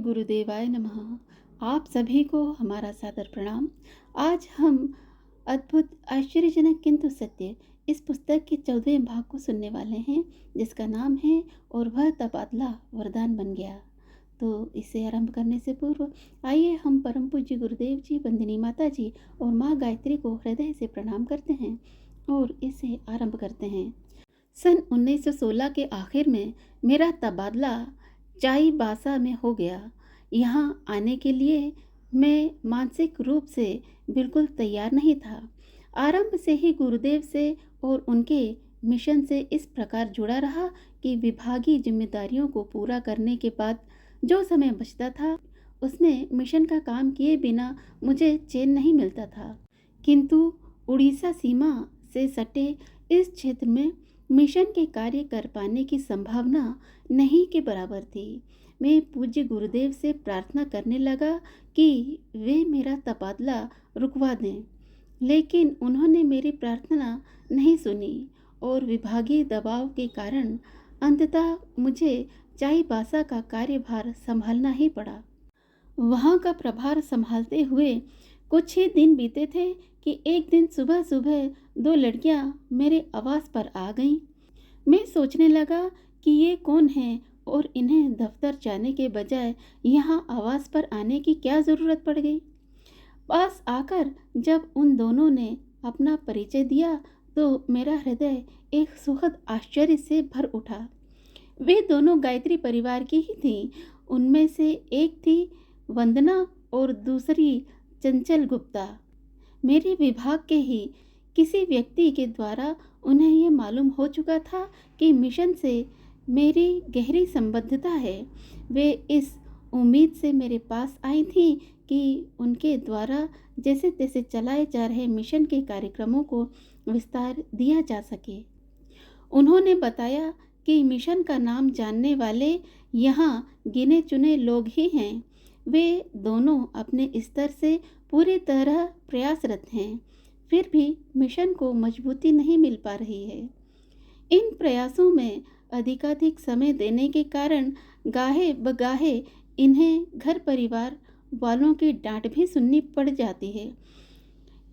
गुरुदेवाय नमः। आप सभी को हमारा सादर प्रणाम। आज हम अद्भुत आश्चर्यजनक किंतु सत्य इस पुस्तक के 14वें भाग को सुनने वाले हैं, जिसका नाम है और वह तबादला वरदान बन गया। तो इसे आरंभ करने से पूर्व आइए हम परम पूज्य गुरुदेव जी, वंदनी माता जी और माँ गायत्री को हृदय से प्रणाम करते हैं और इसे आरंभ करते हैं। सन 1916 के आखिर में मेरा तबादला चाईबासा में हो गया। यहाँ आने के लिए मैं मानसिक रूप से बिल्कुल तैयार नहीं था। आरंभ से ही गुरुदेव से और उनके मिशन से इस प्रकार जुड़ा रहा कि विभागीय जिम्मेदारियों को पूरा करने के बाद जो समय बचता था उसमें मिशन का काम किए बिना मुझे चैन नहीं मिलता था। किंतु उड़ीसा सीमा से सटे इस क्षेत्र में मिशन के कार्य कर पाने की संभावना नहीं के बराबर थी। मैं पूज्य गुरुदेव से प्रार्थना करने लगा कि वे मेरा तबादला रुकवा दें, लेकिन उन्होंने मेरी प्रार्थना नहीं सुनी और विभागीय दबाव के कारण अंततः मुझे चाईबासा का कार्यभार संभालना ही पड़ा। वहाँ का प्रभार संभालते हुए कुछ ही दिन बीते थे कि एक दिन सुबह सुबह 2 लड़कियां मेरे आवास पर आ गईं। मैं सोचने लगा कि ये कौन हैं और इन्हें दफ्तर जाने के बजाय यहाँ आवास पर आने की क्या ज़रूरत पड़ गई। पास आकर जब उन दोनों ने अपना परिचय दिया तो मेरा हृदय एक सुखद आश्चर्य से भर उठा। वे दोनों गायत्री परिवार की ही थीं। उनमें से एक थी वंदना और दूसरी चंचल गुप्ता। मेरे विभाग के ही किसी व्यक्ति के द्वारा उन्हें यह मालूम हो चुका था कि मिशन से मेरी गहरी संबद्धता है। वे इस उम्मीद से मेरे पास आई थी कि उनके द्वारा जैसे तैसे चलाए जा रहे मिशन के कार्यक्रमों को विस्तार दिया जा सके। उन्होंने बताया कि मिशन का नाम जानने वाले यहाँ गिने चुने लोग ही हैं। वे दोनों अपने स्तर से पूरी तरह प्रयासरत हैं, फिर भी मिशन को मजबूती नहीं मिल पा रही है। इन प्रयासों में अधिकाधिक समय देने के कारण गाहे बगाहे इन्हें घर परिवार वालों की डांट भी सुननी पड़ जाती है।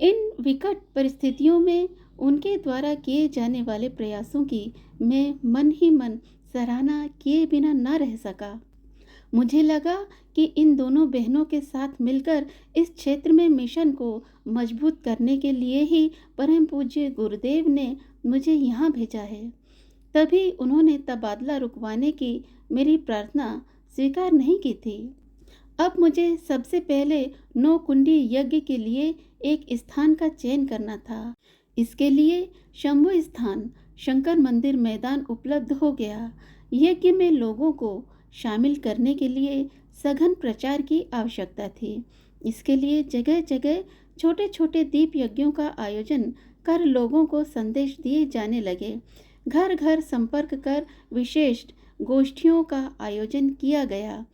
इन विकट परिस्थितियों में उनके द्वारा किए जाने वाले प्रयासों की मैं मन ही मन सराहना किए बिना न रह सका। मुझे लगा कि इन दोनों बहनों के साथ मिलकर इस क्षेत्र में मिशन को मजबूत करने के लिए ही परम पूज्य गुरुदेव ने मुझे यहाँ भेजा है। तभी उन्होंने तबादला रुकवाने की मेरी प्रार्थना स्वीकार नहीं की थी। अब मुझे सबसे पहले 9 कुंडी यज्ञ के लिए एक स्थान का चयन करना था। इसके लिए शंभु स्थान शंकर मंदिर मैदान उपलब्ध हो गया। यज्ञ में लोगों को शामिल करने के लिए सघन प्रचार की आवश्यकता थी। इसके लिए जगह जगह छोटे छोटे दीप यज्ञों का आयोजन कर लोगों को संदेश दिए जाने लगे। घर घर संपर्क कर विशेष गोष्ठियों का आयोजन किया गया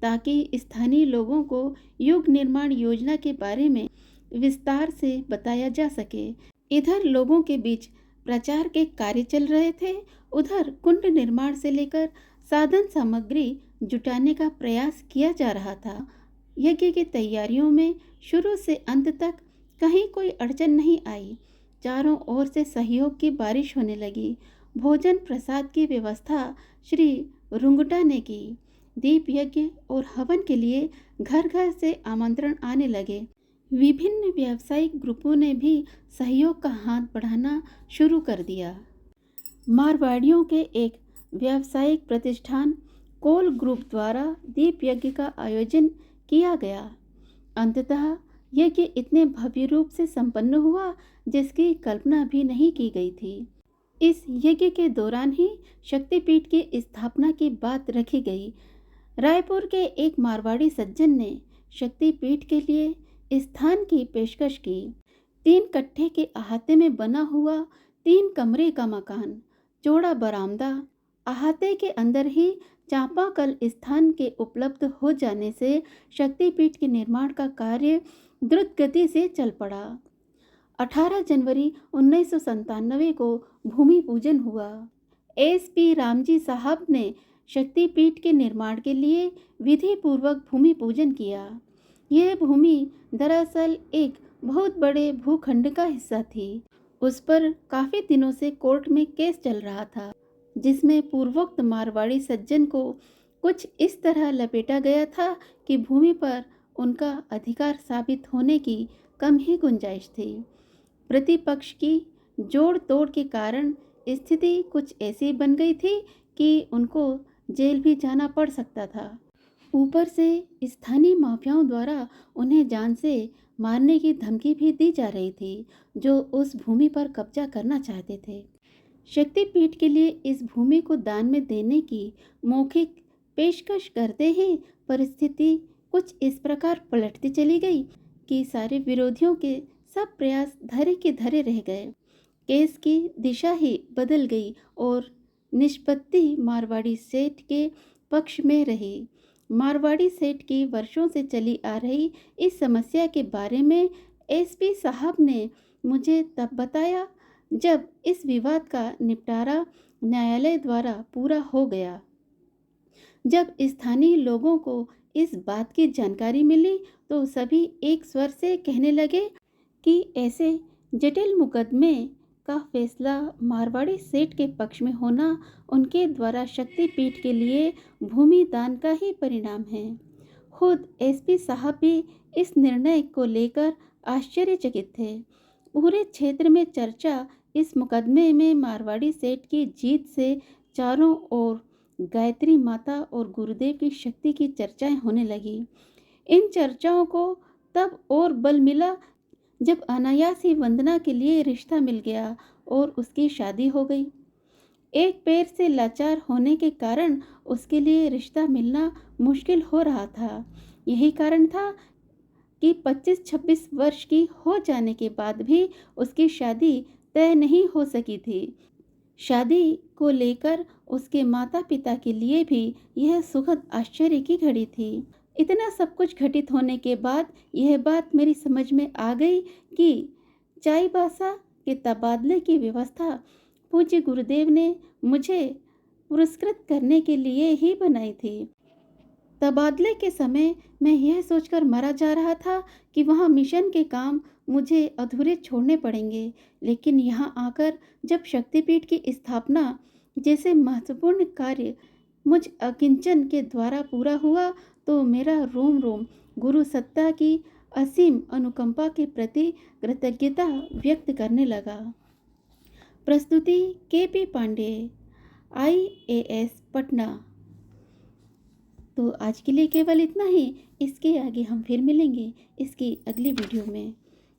ताकि स्थानीय लोगों को युग निर्माण योजना के बारे में विस्तार से बताया जा सके। इधर लोगों के बीच प्रचार के कार्य चल रहे थे, उधर कुंड निर्माण से लेकर साधन सामग्री जुटाने का प्रयास किया जा रहा था। यज्ञ की तैयारियों में शुरू से अंत तक कहीं कोई अड़चन नहीं आई। चारों ओर से सहयोग की बारिश होने लगी। भोजन प्रसाद की व्यवस्था श्री रुंगटा ने की। दीप यज्ञ और हवन के लिए घर घर से आमंत्रण आने लगे। विभिन्न व्यावसायिक ग्रुपों ने भी सहयोग का हाथ बढ़ाना शुरू कर दिया। मारवाड़ियों के एक व्यावसायिक प्रतिष्ठान कोल ग्रुप द्वारा दीप यज्ञ का आयोजन किया गया। अंततः यज्ञ इतने भव्य रूप से संपन्न हुआ जिसकी कल्पना भी नहीं की गई थी। इस यज्ञ के दौरान ही शक्तिपीठ की स्थापना की बात रखी गई। रायपुर के एक मारवाड़ी सज्जन ने शक्तिपीठ के लिए स्थान की पेशकश की। 3 कट्ठे के अहाते में बना हुआ 3 कमरे का मकान, चौड़ा बरामदा, अहाते के अंदर ही चापाकल स्थान के उपलब्ध हो जाने से शक्तिपीठ के निर्माण का कार्य द्रुत गति से चल पड़ा। 18 जनवरी 1997 को भूमि पूजन हुआ। एसपी रामजी साहब ने शक्तिपीठ के निर्माण के लिए विधि पूर्वक भूमि पूजन किया। यह भूमि दरअसल एक बहुत बड़े भूखंड का हिस्सा थी। उस पर काफी दिनों से कोर्ट में केस चल रहा था, जिसमें पूर्वोक्त मारवाड़ी सज्जन को कुछ इस तरह लपेटा गया था कि भूमि पर उनका अधिकार साबित होने की कम ही गुंजाइश थी। प्रतिपक्ष की जोड़ तोड़ के कारण स्थिति कुछ ऐसी बन गई थी कि उनको जेल भी जाना पड़ सकता था। ऊपर से स्थानीय माफियाओं द्वारा उन्हें जान से मारने की धमकी भी दी जा रही थी, जो उस भूमि पर कब्जा करना चाहते थे। शक्तिपीठ के लिए इस भूमि को दान में देने की मौखिक पेशकश करते ही परिस्थिति कुछ इस प्रकार पलटती चली गई कि सारे विरोधियों के सब प्रयास धरे के धरे रह गए। केस की दिशा ही बदल गई और निष्पत्ति मारवाड़ी सेठ के पक्ष में रही। मारवाड़ी सेठ की वर्षों से चली आ रही इस समस्या के बारे में एसपी साहब ने मुझे तब बताया जब इस विवाद का निपटारा न्यायालय द्वारा पूरा हो गया। जब स्थानीय लोगों को इस बात की जानकारी मिली तो सभी एक स्वर से कहने लगे कि ऐसे जटिल मुकदमे का फैसला मारवाड़ी सेठ के पक्ष में होना उनके द्वारा शक्तिपीठ के लिए भूमि दान का ही परिणाम है। खुद एसपी साहब भी इस निर्णय को लेकर आश्चर्यचकित थे। पूरे क्षेत्र में चर्चा इस मुकदमे में मारवाड़ी सेठ की जीत से चारों ओर गायत्री माता और गुरुदेव की शक्ति की चर्चाएं होने लगी। इन चर्चाओं को तब और बल मिला जब अनायास ही वंदना के लिए रिश्ता मिल गया और उसकी शादी हो गई। एक पैर से लाचार होने के कारण उसके लिए रिश्ता मिलना मुश्किल हो रहा था। यही कारण था कि 25-26 वर्ष की हो जाने के बाद भी उसकी शादी तय नहीं हो सकी थी। शादी को लेकर उसके माता पिता के लिए भी यह सुखद आश्चर्य की घड़ी थी। इतना सब कुछ घटित होने के बाद यह बात मेरी समझ में आ गई कि चाईबासा के तबादले की व्यवस्था पूज्य गुरुदेव ने मुझे पुरस्कृत करने के लिए ही बनाई थी। तबादले के समय मैं यह सोचकर मरा जा रहा था कि वहाँ मिशन के काम मुझे अधूरे छोड़ने पड़ेंगे, लेकिन यहाँ आकर जब शक्तिपीठ की स्थापना जैसे महत्वपूर्ण कार्य मुझ अकिंचन के द्वारा पूरा हुआ तो मेरा रोम रोम गुरु सत्ता की असीम अनुकंपा के प्रति कृतज्ञता व्यक्त करने लगा। प्रस्तुति केपी पांडे, IAS पटना। तो आज के लिए केवल इतना ही। इसके आगे हम फिर मिलेंगे इसकी अगली वीडियो में,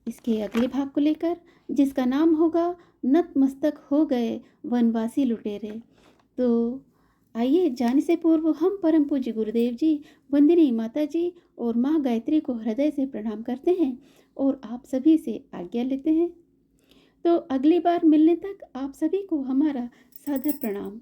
इसके अगले भाग को लेकर, जिसका नाम होगा नतमस्तक हो गए वनवासी लुटेरे। तो आइए जाने से पूर्व हम परम पूज्य गुरुदेव जी, वंदिनी माता जी और माँ गायत्री को हृदय से प्रणाम करते हैं और आप सभी से आज्ञा लेते हैं। तो अगली बार मिलने तक आप सभी को हमारा सादर प्रणाम।